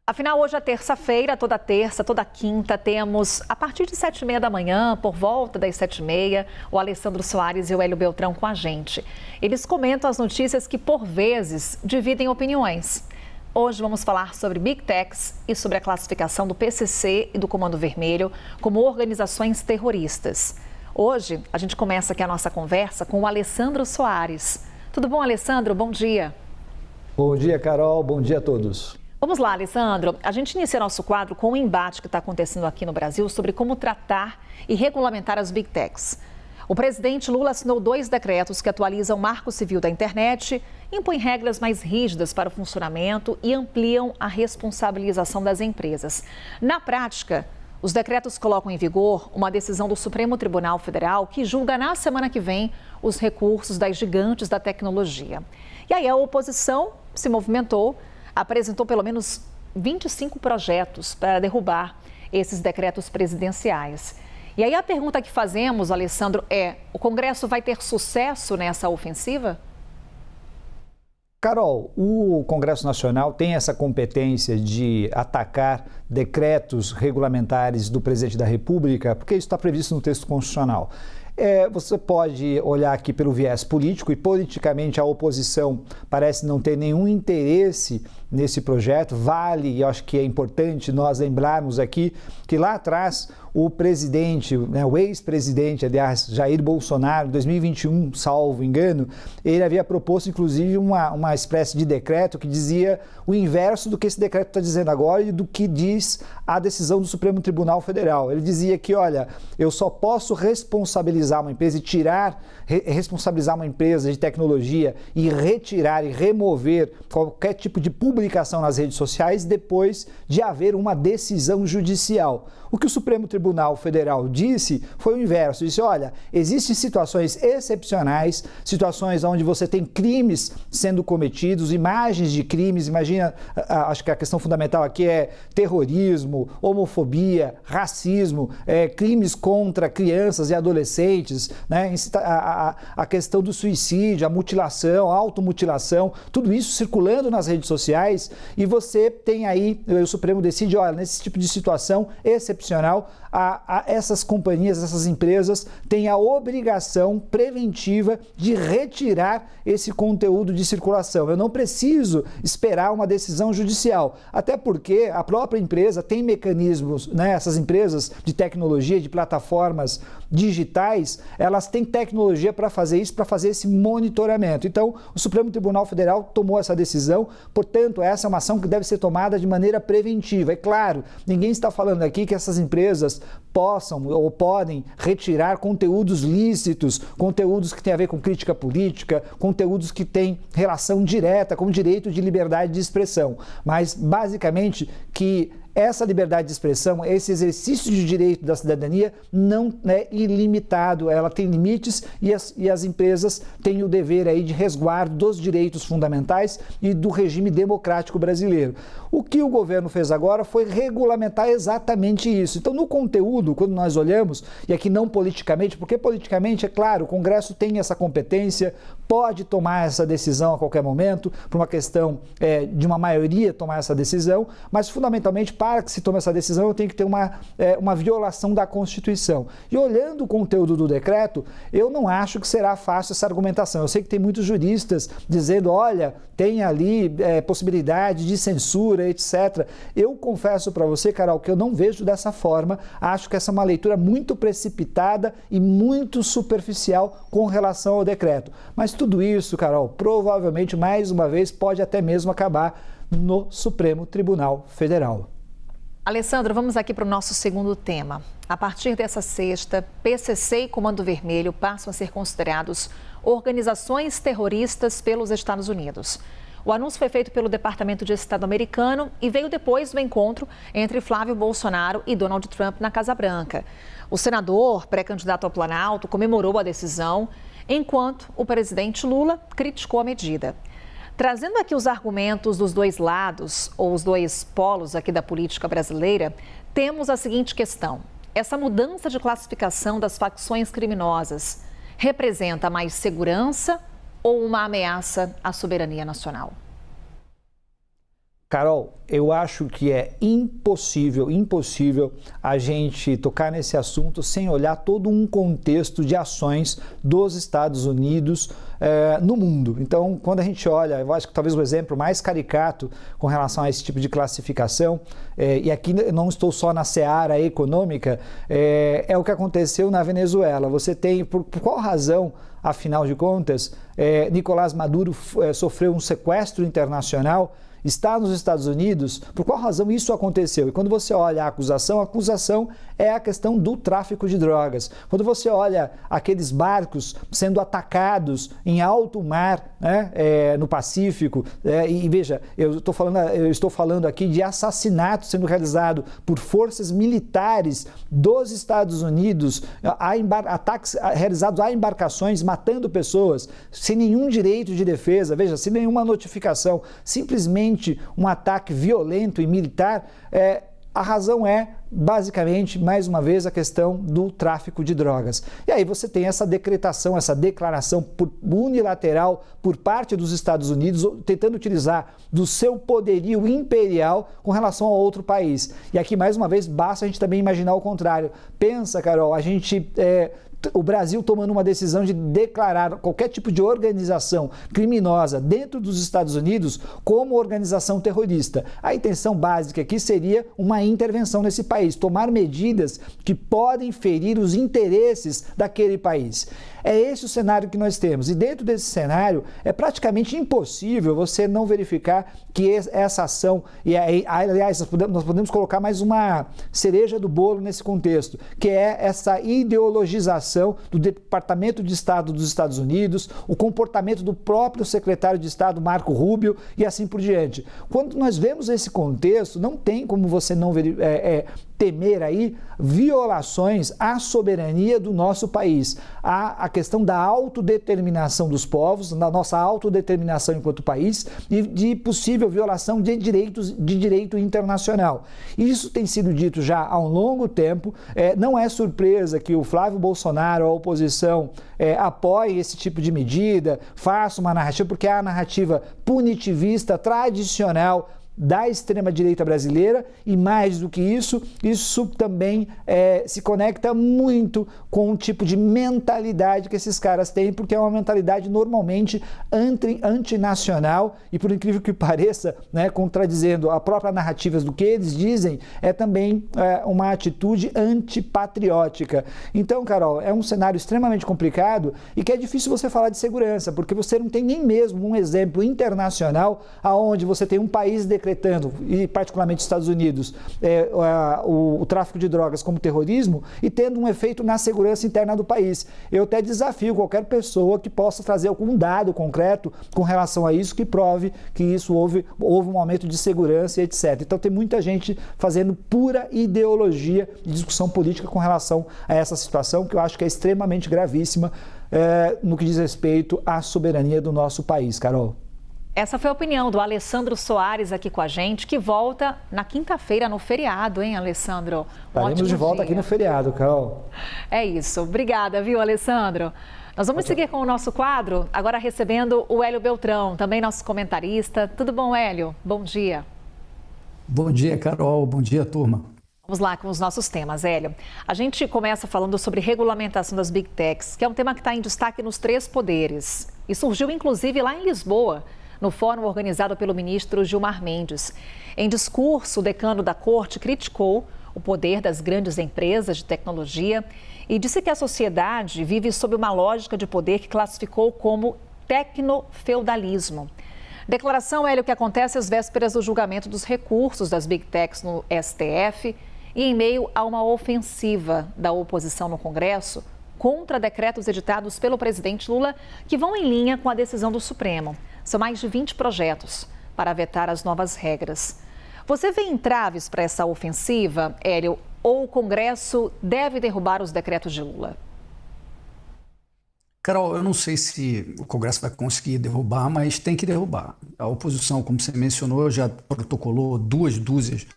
Afinal, hoje é terça-feira, toda terça, toda quinta, temos, a partir de 7h30 da manhã, por volta das 7h30, o Alessandro Soares e o Hélio Beltrão com a gente. Eles comentam as notícias que, por vezes, dividem opiniões. Hoje vamos falar sobre Big Techs e sobre a classificação do PCC e do Comando Vermelho como organizações terroristas. Hoje, a gente começa aqui a nossa conversa com o Alessandro Soares. Tudo bom, Alessandro? Bom dia. Bom dia, Carol. Bom dia a todos. Vamos lá, Alessandro. A gente inicia nosso quadro com um embate que está acontecendo aqui no Brasil sobre como tratar e regulamentar as Big Techs. O presidente Lula assinou 2 decretos que atualizam o Marco Civil da Internet, impõem regras mais rígidas para o funcionamento e ampliam a responsabilização das empresas. Na prática, os decretos colocam em vigor uma decisão do Supremo Tribunal Federal que julga na semana que vem os recursos das gigantes da tecnologia. E aí a oposição se movimentou, apresentou pelo menos 25 projetos para derrubar esses decretos presidenciais. E aí a pergunta que fazemos, Alessandro, é: o Congresso vai ter sucesso nessa ofensiva? Carol, o Congresso Nacional tem essa competência de atacar decretos regulamentares do presidente da República, porque isso está previsto no texto constitucional. Você pode olhar aqui pelo viés político e politicamente a oposição parece não ter nenhum interesse nesse projeto. Vale, e eu acho que é importante nós lembrarmos aqui que lá atrás o presidente, o ex-presidente, aliás, Jair Bolsonaro, em 2021, salvo engano, ele havia proposto inclusive uma espécie de decreto que dizia o inverso do que esse decreto está dizendo agora e do que diz a decisão do Supremo Tribunal Federal. Ele dizia que, olha, eu só posso responsabilizar uma empresa e responsabilizar uma empresa de tecnologia e retirar e remover qualquer tipo de publicação nas redes sociais depois de haver uma decisão judicial. O que o Supremo Tribunal Federal disse foi o inverso. Disse, olha, existem situações excepcionais, situações onde você tem crimes sendo cometidos, imagens de crimes, imagina, acho que a questão fundamental aqui é terrorismo, homofobia, racismo, crimes contra crianças e adolescentes, né? A questão do suicídio, a mutilação, a automutilação, tudo isso circulando nas redes sociais e você tem aí, o Supremo decide, olha, nesse tipo de situação excepcional, essas companhias, essas empresas têm a obrigação preventiva de retirar esse conteúdo de circulação. Eu não preciso esperar uma decisão judicial, até porque a própria empresa tem mecanismos, né? Essas empresas de tecnologia, de plataformas digitais, elas têm tecnologia para fazer isso, para fazer esse monitoramento. Então, o Supremo Tribunal Federal tomou essa decisão, portanto, essa é uma ação que deve ser tomada de maneira preventiva. É claro, ninguém está falando aqui que essas empresas possam ou podem retirar conteúdos lícitos, conteúdos que têm a ver com crítica política, conteúdos que têm relação direta com o direito de liberdade de expressão, mas basicamente que essa liberdade de expressão, esse exercício de direito da cidadania não é ilimitado, ela tem limites e as empresas têm o dever aí de resguardo dos direitos fundamentais e do regime democrático brasileiro. O que o governo fez agora foi regulamentar exatamente isso. Então, no conteúdo, quando nós olhamos, e aqui não politicamente, porque politicamente, é claro, o Congresso tem essa competência, pode tomar essa decisão a qualquer momento, por uma questão de uma maioria tomar essa decisão, mas fundamentalmente para que se tome essa decisão, eu tenho que ter uma violação da Constituição. E olhando o conteúdo do decreto, eu não acho que será fácil essa argumentação. Eu sei que tem muitos juristas dizendo, olha, tem ali possibilidade de censura, etc. Eu confesso para você, Carol, que eu não vejo dessa forma. Acho que essa é uma leitura muito precipitada e muito superficial com relação ao decreto. Mas tudo isso, Carol, provavelmente, mais uma vez, pode até mesmo acabar no Supremo Tribunal Federal. Alessandro, vamos aqui para o nosso segundo tema. A partir dessa sexta, PCC e Comando Vermelho passam a ser considerados organizações terroristas pelos Estados Unidos. O anúncio foi feito pelo Departamento de Estado americano e veio depois do encontro entre Flávio Bolsonaro e Donald Trump na Casa Branca. O senador, pré-candidato ao Planalto, comemorou a decisão, enquanto o presidente Lula criticou a medida. Trazendo aqui os argumentos dos dois lados, ou os dois polos aqui da política brasileira, temos a seguinte questão: essa mudança de classificação das facções criminosas representa mais segurança ou uma ameaça à soberania nacional? Carol, eu acho que é impossível a gente tocar nesse assunto sem olhar todo um contexto de ações dos Estados Unidos no mundo. Então, quando a gente olha, eu acho que talvez o exemplo mais caricato com relação a esse tipo de classificação, e aqui não estou só na seara econômica, é o que aconteceu na Venezuela. Você tem, por qual razão, afinal de contas, Nicolás Maduro sofreu um sequestro internacional, está nos Estados Unidos, por qual razão isso aconteceu? E quando você olha a acusação é a questão do tráfico de drogas. Quando você olha aqueles barcos sendo atacados em alto mar, né, no Pacífico, e veja, eu estou falando aqui de assassinato sendo realizado por forças militares dos Estados Unidos, ataques realizados a embarcações, matando pessoas, sem nenhum direito de defesa, veja, sem nenhuma notificação, simplesmente um ataque violento e militar. A razão é, basicamente, mais uma vez, a questão do tráfico de drogas. E aí você tem essa decretação, essa declaração unilateral por parte dos Estados Unidos, tentando utilizar do seu poderio imperial com relação a outro país. E aqui, mais uma vez, basta a gente também imaginar o contrário. Pensa, Carol, o Brasil tomando uma decisão de declarar qualquer tipo de organização criminosa dentro dos Estados Unidos como organização terrorista. A intenção básica aqui seria uma intervenção nesse país, tomar medidas que podem ferir os interesses daquele país. É esse o cenário que nós temos. E dentro desse cenário, é praticamente impossível você não verificar que essa ação, e aliás, nós podemos colocar mais uma cereja do bolo nesse contexto, que é essa ideologização do Departamento de Estado dos Estados Unidos, o comportamento do próprio secretário de Estado, Marco Rubio, e assim por diante. Quando nós vemos esse contexto, não tem como você não temer aí violações à soberania do nosso país, a questão da autodeterminação dos povos, da nossa autodeterminação enquanto país e de possível violação de direito internacional. Isso tem sido dito já há um longo tempo, não é surpresa que o Flávio Bolsonaro, a oposição, apoie esse tipo de medida, faça uma narrativa, porque é a narrativa punitivista tradicional da extrema-direita brasileira, e mais do que isso também se conecta muito com o tipo de mentalidade que esses caras têm, porque é uma mentalidade normalmente antinacional e, por incrível que pareça, né, contradizendo a própria narrativa do que eles dizem, é também uma atitude antipatriótica. Então, Carol, é um cenário extremamente complicado e que é difícil você falar de segurança, porque você não tem nem mesmo um exemplo internacional aonde você tem um país decretando, e particularmente os Estados Unidos, o tráfico de drogas como terrorismo e tendo um efeito na segurança interna do país. Eu até desafio qualquer pessoa que possa trazer algum dado concreto com relação a isso, que prove que isso houve um aumento de segurança e etc. Então tem muita gente fazendo pura ideologia de discussão política com relação a essa situação, que eu acho que é extremamente gravíssima no que diz respeito à soberania do nosso país, Carol. Essa foi a opinião do Alessandro Soares aqui com a gente, que volta na quinta-feira no feriado, hein, Alessandro? Estaremos de volta aqui no feriado, Carol. É isso. Obrigada, viu, Alessandro? Nós vamos seguir com o nosso quadro, agora recebendo o Hélio Beltrão, também nosso comentarista. Tudo bom, Hélio? Bom dia. Bom dia, Carol. Bom dia, turma. Vamos lá com os nossos temas, Hélio. A gente começa falando sobre regulamentação das Big Techs, que é um tema que está em destaque nos 3 poderes. E surgiu, inclusive, lá em Lisboa, no fórum organizado pelo ministro Gilmar Mendes. Em discurso, o decano da corte criticou o poder das grandes empresas de tecnologia e disse que a sociedade vive sob uma lógica de poder que classificou como tecnofeudalismo. Declaração, Hélio, que acontece às vésperas do julgamento dos recursos das Big Techs no STF e em meio a uma ofensiva da oposição no Congresso contra decretos editados pelo presidente Lula que vão em linha com a decisão do Supremo. São mais de 20 projetos para vetar as novas regras. Você vê entraves para essa ofensiva, Hélio, ou o Congresso deve derrubar os decretos de Lula? Carol, eu não sei se o Congresso vai conseguir derrubar, mas tem que derrubar. A oposição, como você mencionou, já protocolou 2 dúzias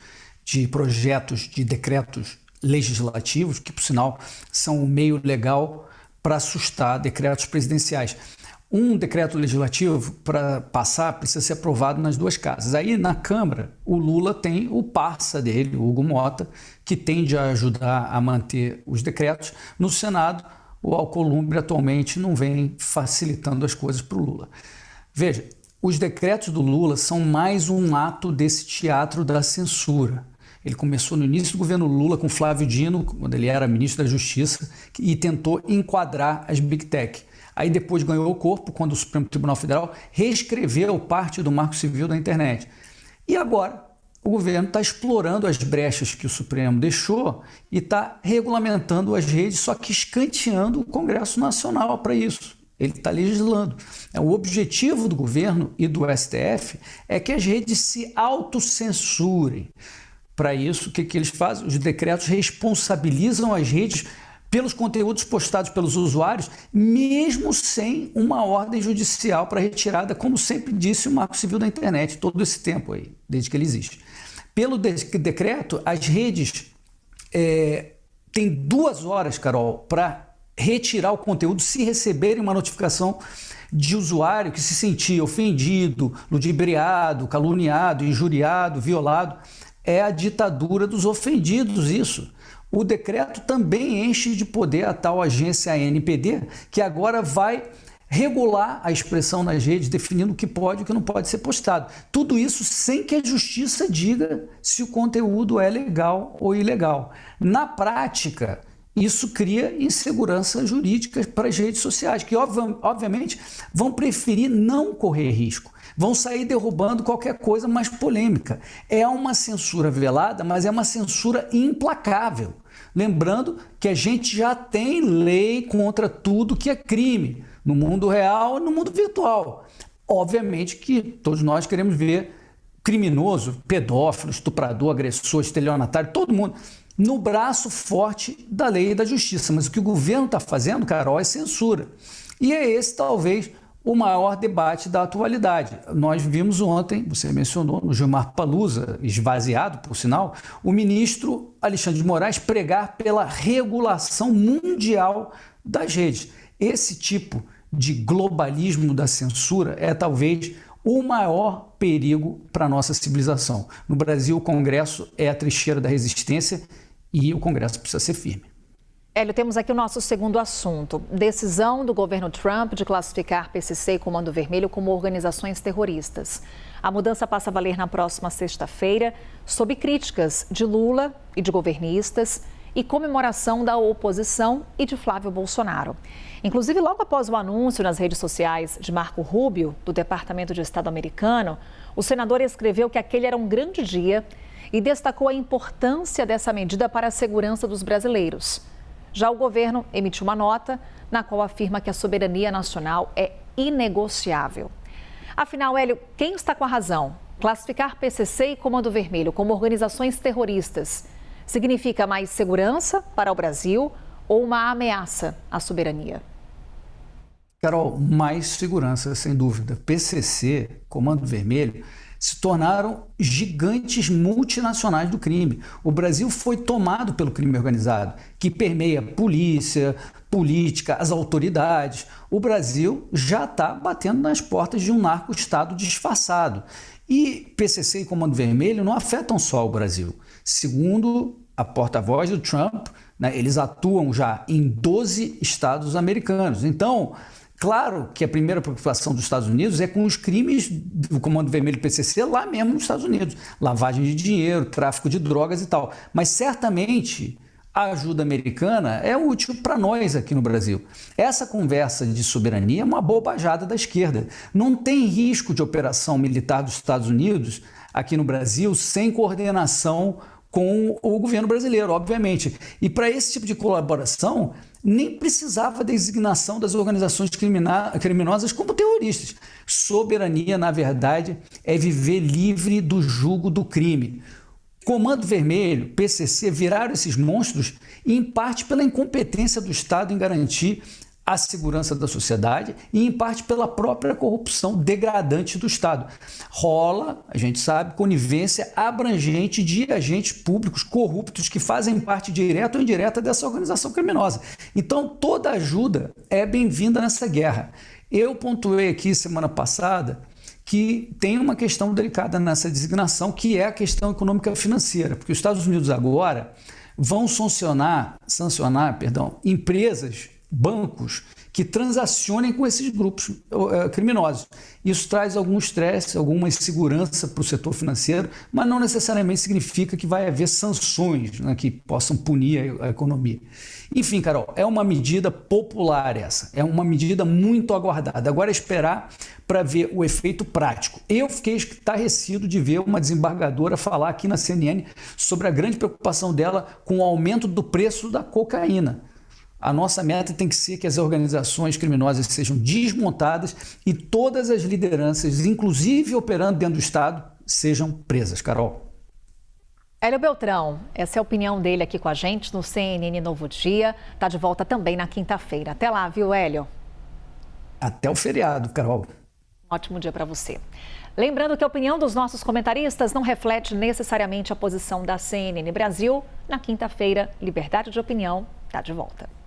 de projetos de decretos legislativos, que, por sinal, são um meio legal para assustar decretos presidenciais. Um decreto legislativo, para passar, precisa ser aprovado nas duas casas. Aí, na Câmara, o Lula tem o parça dele, o Hugo Mota, que tende a ajudar a manter os decretos. No Senado, o Alcolumbre atualmente não vem facilitando as coisas para o Lula. Veja, os decretos do Lula são mais um ato desse teatro da censura. Ele começou no início do governo Lula com Flávio Dino, quando ele era ministro da Justiça, e tentou enquadrar as Big Tech. Aí depois ganhou o corpo quando o Supremo Tribunal Federal reescreveu parte do Marco Civil da internet. E agora o governo está explorando as brechas que o Supremo deixou e está regulamentando as redes, só que escanteando o Congresso Nacional para isso. Ele está legislando. O objetivo do governo e do STF é que as redes se autocensurem. Para isso, o que eles fazem? Os decretos responsabilizam as redes pelos conteúdos postados pelos usuários, mesmo sem uma ordem judicial para retirada, como sempre disse o Marco Civil da internet, todo esse tempo aí, desde que ele existe. Pelo decreto, as redes têm 2 horas, Carol, para retirar o conteúdo se receberem uma notificação de usuário que se sentia ofendido, ludibriado, caluniado, injuriado, violado. É a ditadura dos ofendidos isso. O decreto também enche de poder a tal agência ANPD, que agora vai regular a expressão nas redes, definindo o que pode e o que não pode ser postado. Tudo isso sem que a justiça diga se o conteúdo é legal ou ilegal. Na prática, isso cria insegurança jurídica para as redes sociais, que obviamente vão preferir não correr risco. Vão sair derrubando qualquer coisa mais polêmica. É uma censura velada, mas é uma censura implacável. Lembrando que a gente já tem lei contra tudo que é crime, no mundo real e no mundo virtual. Obviamente que todos nós queremos ver criminoso, pedófilo, estuprador, agressor, estelionatário, todo mundo no braço forte da lei e da justiça. Mas o que o governo está fazendo, Carol, é censura. E é esse, talvez, o maior debate da atualidade. Nós vimos ontem, você mencionou, no Gilmar Palusa, esvaziado, por sinal, o ministro Alexandre de Moraes pregar pela regulação mundial das redes. Esse tipo de globalismo da censura é talvez o maior perigo para a nossa civilização. No Brasil, o Congresso é a trincheira da resistência e o Congresso precisa ser firme. Hélio, temos aqui o nosso segundo assunto. Decisão do governo Trump de classificar PCC e Comando Vermelho como organizações terroristas. A mudança passa a valer na próxima sexta-feira, sob críticas de Lula e de governistas e comemoração da oposição e de Flávio Bolsonaro. Inclusive, logo após o anúncio nas redes sociais de Marco Rubio, do Departamento de Estado americano, o senador escreveu que aquele era um grande dia e destacou a importância dessa medida para a segurança dos brasileiros. Já o governo emitiu uma nota na qual afirma que a soberania nacional é inegociável. Afinal, Hélio, quem está com a razão? Classificar PCC e Comando Vermelho como organizações terroristas significa mais segurança para o Brasil ou uma ameaça à soberania? Carol, mais segurança, sem dúvida. PCC, Comando Vermelho, se tornaram gigantes multinacionais do crime. O Brasil foi tomado pelo crime organizado, que permeia polícia, política, as autoridades. O Brasil já está batendo nas portas de um narco-estado disfarçado. E PCC e Comando Vermelho não afetam só o Brasil. Segundo a porta-voz do Trump, eles atuam já em 12 estados americanos. Então, claro que a primeira preocupação dos Estados Unidos é com os crimes do Comando Vermelho e PCC lá mesmo nos Estados Unidos. Lavagem de dinheiro, tráfico de drogas e tal. Mas certamente a ajuda americana é útil para nós aqui no Brasil. Essa conversa de soberania é uma bobajada da esquerda. Não tem risco de operação militar dos Estados Unidos aqui no Brasil sem coordenação com o governo brasileiro, obviamente. E para esse tipo de colaboração, nem precisava da designação das organizações criminosas como terroristas. Soberania, na verdade, é viver livre do jugo do crime. Comando Vermelho, PCC, viraram esses monstros em parte pela incompetência do Estado em garantir a segurança da sociedade e em parte pela própria corrupção degradante do Estado. Rola, a gente sabe, conivência abrangente de agentes públicos corruptos que fazem parte direta ou indireta dessa organização criminosa. Então, toda ajuda é bem-vinda nessa guerra. Eu pontuei aqui semana passada que tem uma questão delicada nessa designação, que é a questão econômica financeira, porque os Estados Unidos agora vão sancionar empresas, bancos que transacionem com esses grupos criminosos. Isso traz algum estresse, alguma insegurança para o setor financeiro, mas não necessariamente significa que vai haver sanções, né, que possam punir a economia. Enfim, Carol, é uma medida popular essa, é uma medida muito aguardada. Agora é esperar para ver o efeito prático. Eu fiquei estarrecido de ver uma desembargadora falar aqui na CNN sobre a grande preocupação dela com o aumento do preço da cocaína. A nossa meta tem que ser que as organizações criminosas sejam desmontadas e todas as lideranças, inclusive operando dentro do Estado, sejam presas. Carol. Hélio Beltrão, essa é a opinião dele aqui com a gente no CNN Novo Dia. Está de volta também na quinta-feira. Até lá, viu, Hélio? Até o feriado, Carol. Ótimo dia para você. Lembrando que a opinião dos nossos comentaristas não reflete necessariamente a posição da CNN Brasil. Na quinta-feira, Liberdade de Opinião está de volta.